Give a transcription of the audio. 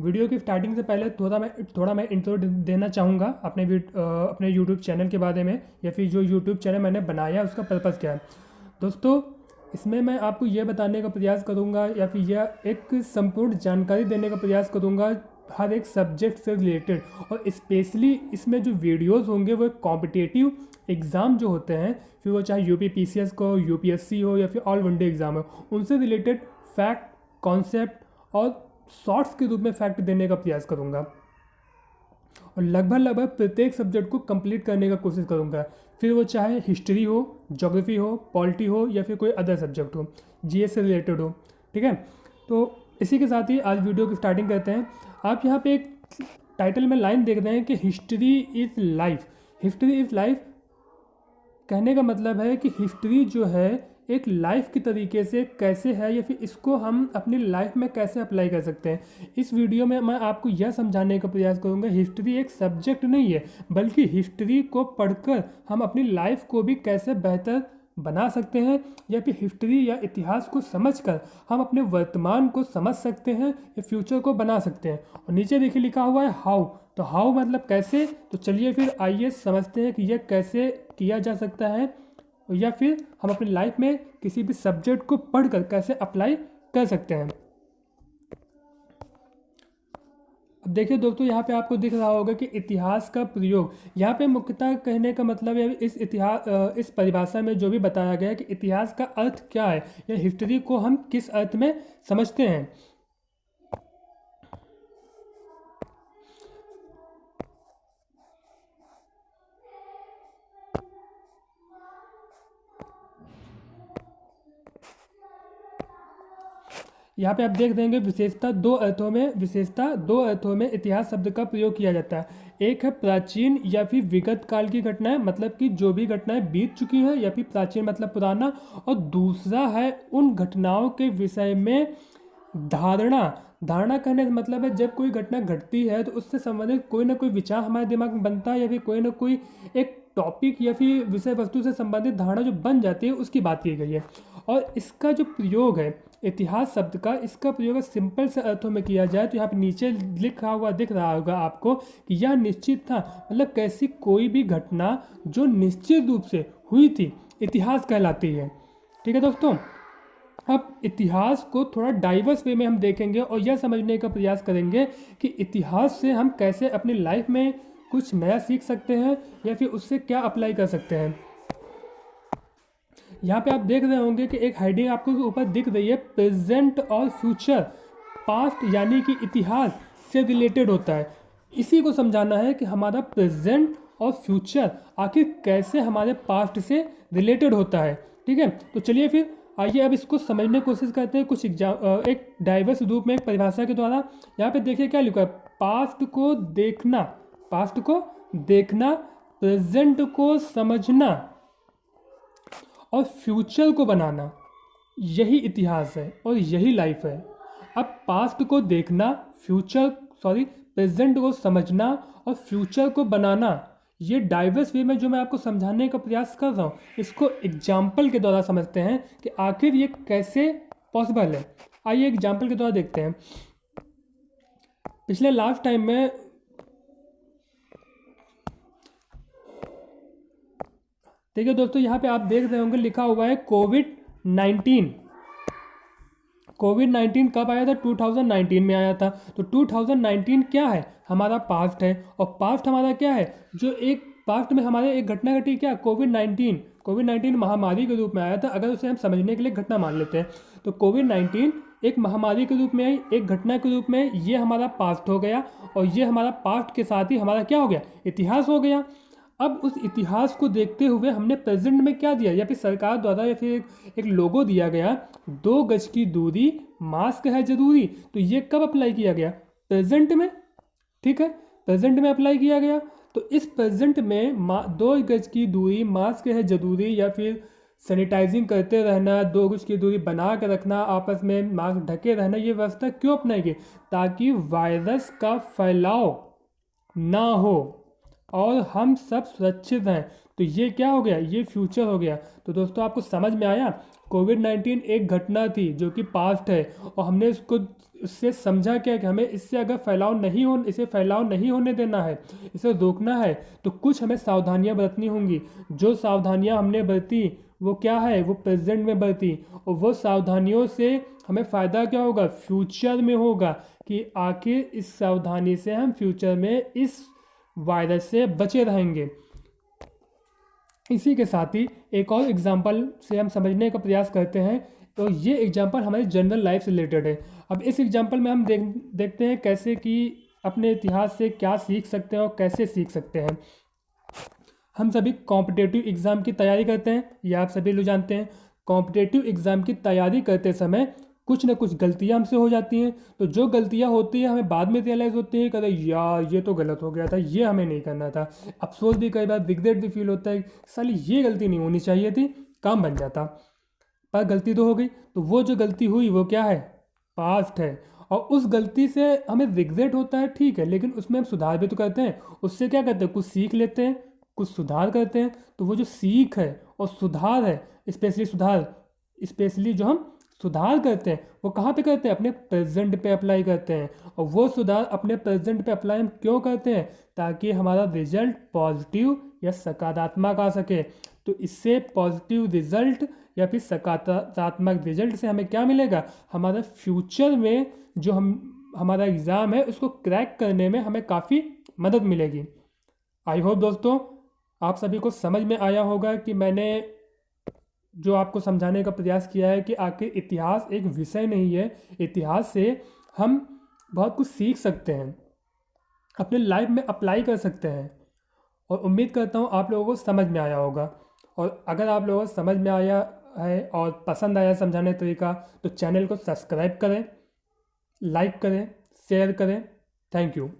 Video की starting से पहले थोड़ा मैं इंट्रो देना चाहूँगा अपने यूट्यूब चैनल के बारे में, या फिर जो यूट्यूब चैनल मैंने बनाया उसका पर्पज़ क्या है। दोस्तों, इसमें मैं आपको ये बताने का प्रयास करूँगा या फिर यह एक संपूर्ण जानकारी देने का प्रयास करूँगा हर एक सब्जेक्ट से रिलेटेड, और स्पेशली इसमें जो वीडियोस होंगे वो कॉम्पिटिटिव एग्ज़ाम जो होते हैं, फिर वो चाहे यूपी पीसीएस को, यूपीएससी हो या फिर ऑल वनडे एग्ज़ाम हो, उनसे रिलेटेड फैक्ट, कॉन्सेप्ट और शॉर्ट्स के रूप में फैक्ट देने का प्रयास करूँगा, और लगभग प्रत्येक सब्जेक्ट को कंप्लीट करने का कोशिश करूँगा। फिर वो चाहे हिस्ट्री हो, ज्योग्राफी हो, पॉलिटी हो या फिर कोई अदर सब्जेक्ट हो, जीएस से रिलेटेड हो। ठीक है, तो इसी के साथ ही आज वीडियो की स्टार्टिंग करते हैं। आप यहाँ पे एक टाइटल में लाइन देख रहे हैं कि history is life. History is life कहने का मतलब है कि हिस्ट्री जो है एक लाइफ की तरीके से कैसे है, या फिर इसको हम अपनी लाइफ में कैसे अप्लाई कर सकते हैं। इस वीडियो में मैं आपको यह समझाने का प्रयास करूंगा हिस्ट्री एक सब्जेक्ट नहीं है, बल्कि हिस्ट्री को पढ़कर हम अपनी लाइफ को भी कैसे बेहतर बना सकते हैं, या फिर हिस्ट्री या इतिहास को समझकर हम अपने वर्तमान को समझ सकते हैं या फ्यूचर को बना सकते हैं। और नीचे देखिए लिखा हुआ है हाउ, तो हाउ मतलब कैसे। तो चलिए फिर आइए समझते हैं कि यह कैसे किया जा सकता है, या फिर हम अपनी लाइफ में किसी भी सब्जेक्ट को पढ़कर कैसे अप्लाई कर सकते हैं। अब देखिए दोस्तों, यहाँ पे आपको दिख रहा होगा कि इतिहास का प्रयोग, यहाँ पे मुख्यतः कहने का मतलब है इस परिभाषा में जो भी बताया गया है कि इतिहास का अर्थ क्या है, या हिस्ट्री को हम किस अर्थ में समझते हैं। यहाँ पे आप देख देंगे विशेषता दो अर्थों में इतिहास शब्द का प्रयोग किया जाता है। एक है प्राचीन या फिर विगत काल की घटनाएं, मतलब कि जो भी घटनाएं बीत चुकी हैं, या फिर प्राचीन मतलब पुराना। और दूसरा है उन घटनाओं के विषय में धारणा। धारणा कहने का मतलब है जब कोई घटना घटती है तो उससे संबंधित कोई ना कोई विचार हमारे दिमाग में बनता है, या फिर कोई ना कोई एक टॉपिक या फिर विषय वस्तु से संबंधित धारणा जो बन जाती है उसकी बात की गई है। और इसका जो प्रयोग है इतिहास शब्द का, इसका प्रयोग सिंपल से अर्थों में किया जाए तो यहाँ पे नीचे लिखा हुआ दिख रहा होगा आपको कि यह निश्चित था, मतलब कैसी कोई भी घटना जो निश्चित रूप से हुई थी इतिहास कहलाती है। ठीक है दोस्तों, अब इतिहास को थोड़ा डाइवर्स वे में हम देखेंगे और यह समझने का प्रयास करेंगे कि इतिहास से हम कैसे अपनी लाइफ में कुछ नया सीख सकते हैं, या फिर उससे क्या अप्लाई कर सकते हैं। यहाँ पे आप देख रहे होंगे कि एक हेडिंग आपको ऊपर दिख रही है, प्रेजेंट और फ्यूचर। पास्ट यानी कि इतिहास से रिलेटेड होता है। इसी को समझाना है कि हमारा प्रेजेंट और फ्यूचर आखिर कैसे हमारे पास्ट से रिलेटेड होता है। ठीक है, तो चलिए फिर आइए अब इसको समझने की कोशिश करते हैं कुछ एक डाइवर्स रूप में, एक परिभाषा के द्वारा। यहाँ पे देखिए क्या लिखा है, पास्ट को देखना, प्रेजेंट को समझना और फ्यूचर को बनाना, यही इतिहास है और यही लाइफ है। अब पास्ट को देखना, प्रेजेंट को समझना और फ्यूचर को बनाना, ये डाइवर्स वे में जो मैं आपको समझाने का प्रयास कर रहा हूँ, इसको एग्जाम्पल के द्वारा समझते हैं कि आखिर ये कैसे पॉसिबल है। आइए एग्जाम्पल के द्वारा देखते हैं। पिछले लास्ट टाइम में देखिए दोस्तों, यहाँ पे आप देख रहे होंगे लिखा हुआ है कोविड-19। कोविड-19 कब आया था? 2019 में आया था। तो 2019 क्या है? हमारा पास्ट है। और पास्ट हमारा क्या है? जो एक पास्ट में हमारे एक घटना घटी, क्या? कोविड-19 महामारी के रूप में आया था, अगर उसे हम समझने के लिए घटना मान लेते हैं। तो कोविड-19 एक महामारी के रूप में आई, एक घटना के रूप में, ये हमारा पास्ट हो गया। और ये हमारा पास्ट के साथ ही हमारा क्या हो गया? इतिहास हो गया। अब उस इतिहास को देखते हुए हमने प्रेजेंट में क्या दिया, या फिर सरकार द्वारा या फिर एक लोगो दिया गया, 2 गज की दूरी, मास्क है जरूरी। तो ये कब अप्लाई किया गया? प्रेजेंट में। ठीक है, प्रेजेंट में अप्लाई किया गया। तो इस प्रेजेंट में 2 गज की दूरी, मास्क है जरूरी, या फिर सैनिटाइजिंग करते रहना, 2 गज की दूरी बना कर रखना, आपस में मास्क ढके रहना, ये व्यवस्था क्यों अपनाई गई? ताकि वायरस का फैलाव ना हो। और हम सब सुरक्षित हैं। तो ये क्या हो गया, ये फ्यूचर हो गया। तो दोस्तों आपको समझ में आया, कोविड-19 एक घटना थी जो कि पास्ट है, और हमने उससे समझा क्या कि हमें इससे अगर इसे फैलाव नहीं होने देना है, इसे रोकना है, तो कुछ हमें सावधानियां बरतनी होंगी। जो सावधानियां हमने बरती वो क्या है, वो प्रेजेंट में बरती, और वो सावधानियों से हमें फ़ायदा क्या होगा, फ्यूचर में होगा, कि आखिर इस सावधानी से हम फ्यूचर में इस वायरस से बचे रहेंगे। इसी के साथ ही एक और एग्जाम्पल से हम समझने का प्रयास करते हैं। तो ये एग्जाम्पल हमारी जनरल लाइफ से रिलेटेड है। अब इस एग्जाम्पल में हम देखते हैं कैसे कि अपने इतिहास से क्या सीख सकते हैं और कैसे सीख सकते हैं। हम सभी कॉम्पिटेटिव एग्ज़ाम की तैयारी करते हैं, ये आप सभी लोग जानते हैं। कॉम्पिटेटिव एग्ज़ाम की तैयारी करते समय कुछ ना कुछ गलतियां हमसे हो जाती हैं। तो जो गलतियां होती हैं हमें बाद में रियलाइज़ होती है, कहते यार ये तो गलत हो गया था, ये हमें नहीं करना था। अफसोस भी कई बार, रिग्रेट भी फील होता है, साली ये गलती नहीं होनी चाहिए थी, काम बन जाता, पर गलती तो हो गई। तो वो जो गलती हुई वो क्या है, पास्ट है। और उस गलती से हमें रिग्रेट होता है, ठीक है, लेकिन उसमें हम सुधार भी तो करते हैं। उससे क्या करते हैं, कुछ सीख लेते हैं, कुछ सुधार करते हैं। तो वो जो सीख है और सुधार है, स्पेशली जो हम सुधार करते हैं वो कहाँ पे करते हैं, अपने प्रेजेंट पे अप्लाई करते हैं। और वो सुधार अपने प्रेजेंट पे अप्लाई हम क्यों करते हैं, ताकि हमारा रिजल्ट पॉजिटिव या सकारात्मक आ सके। तो इससे पॉजिटिव रिजल्ट या फिर सकारात्मक रिजल्ट से हमें क्या मिलेगा, हमारा फ्यूचर में जो हमारा एग्ज़ाम है उसको क्रैक करने में हमें काफ़ी मदद मिलेगी। आई होप दोस्तों आप सभी को समझ में आया होगा कि मैंने जो आपको समझाने का प्रयास किया है कि आखिर इतिहास एक विषय नहीं है। इतिहास से हम बहुत कुछ सीख सकते हैं, अपने लाइफ में अप्लाई कर सकते हैं, और उम्मीद करता हूँ आप लोगों को समझ में आया होगा। और अगर आप लोगों को समझ में आया है और पसंद आया समझाने का तरीका, तो चैनल को सब्सक्राइब करें, लाइक करें, शेयर करें। Thank you.